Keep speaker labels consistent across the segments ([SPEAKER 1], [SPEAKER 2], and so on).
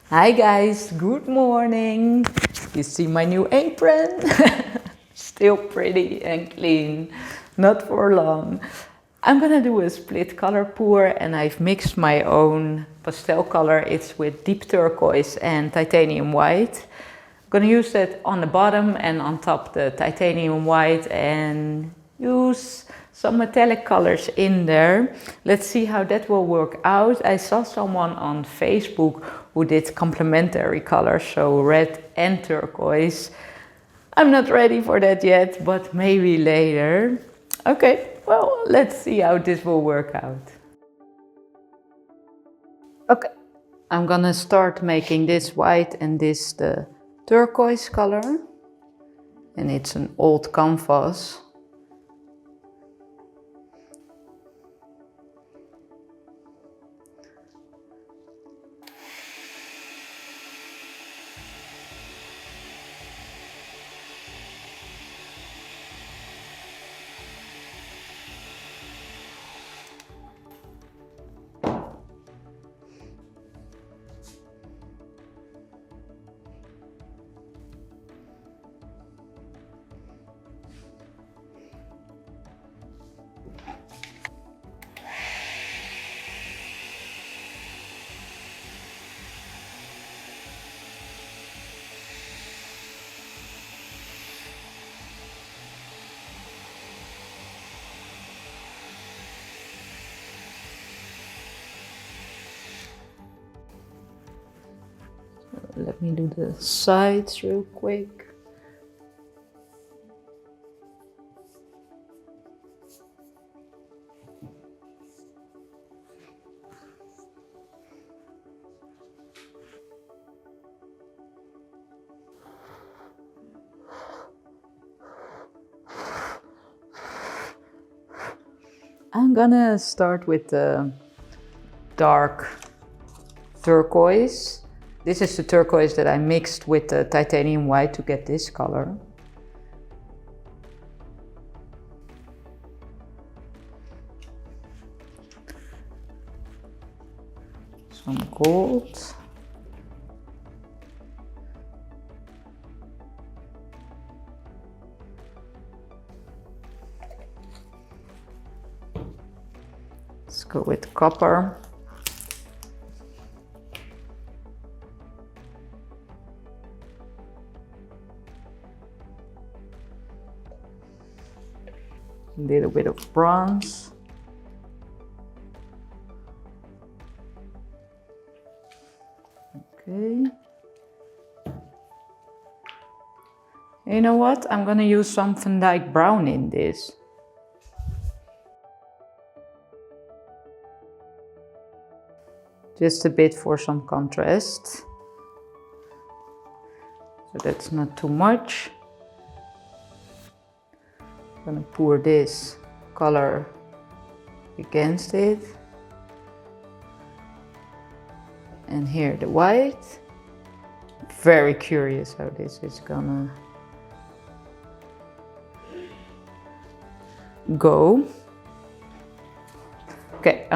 [SPEAKER 1] Hi guys, good morning. You see my new apron? Still pretty and clean, not for long. I'm gonna do a split color pour and I've mixed my own pastel color. It's with deep turquoise and titanium white. I'm gonna use that on the bottom and on top the titanium white and use some metallic colors in there. Let's see how that will work out. I saw someone on Facebook who did complementary colors, so red and turquoise. I'm not ready for that yet, but maybe later. Okay, well, let's see how this will work out. Okay, I'm gonna start making this white and this the turquoise color. And it's an old canvas. Let me do the sides real quick. I'm gonna start with the dark turquoise. This is the turquoise that I mixed with the titanium white to get this color. Some gold. Let's go with copper. A little bit of bronze. Okay. You know what? I'm gonna use some Van Dyke brown in this. Just a bit for some contrast. So that's not too much. I'm gonna pour this color against it. And here the white. Very curious how this is gonna go. Okay,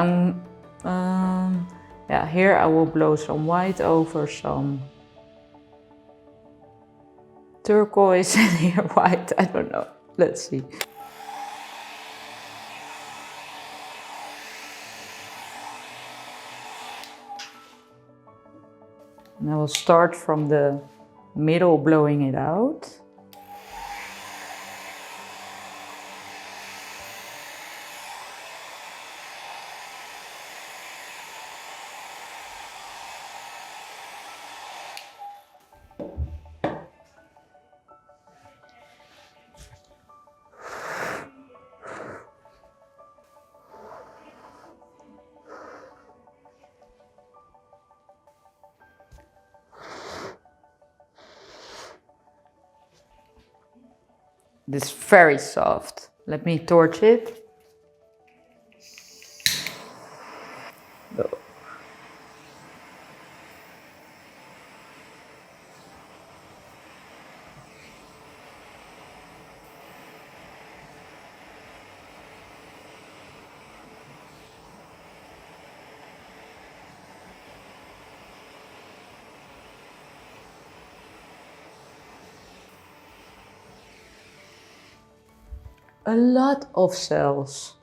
[SPEAKER 1] yeah, here I will blow some white over some turquoise and here white, I don't know. Let's see. And I will start from the middle, blowing it out. This is very soft. Let me torch it. Go. a lot of cells.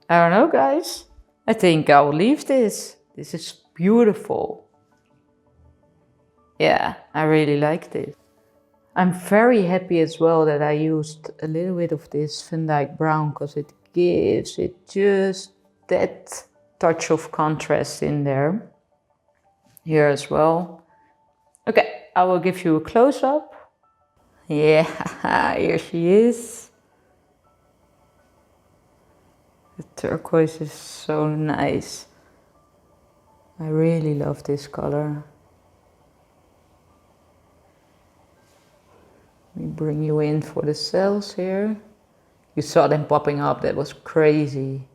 [SPEAKER 1] I don't know, guys. I think I'll leave this. This is beautiful. Yeah, I really like this. I'm very happy as well that I used a little bit of this Van Dyke brown because it gives it just that touch of contrast in there. Here as well. Okay, I will give you a close-up. Yeah, here she is. The turquoise is so nice. I really love this color. Let me bring you in for the cells here. You saw them popping up, that was crazy.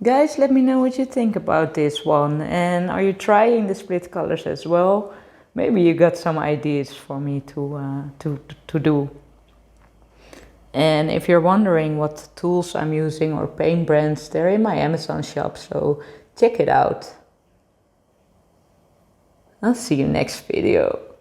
[SPEAKER 1] Guys, let me know what you think about this one. And are you trying the split colors as well? Maybe you got some ideas for me to do. And if you're wondering what tools I'm using or paint brands, they're in my Amazon shop, so check it out. I'll see you next video.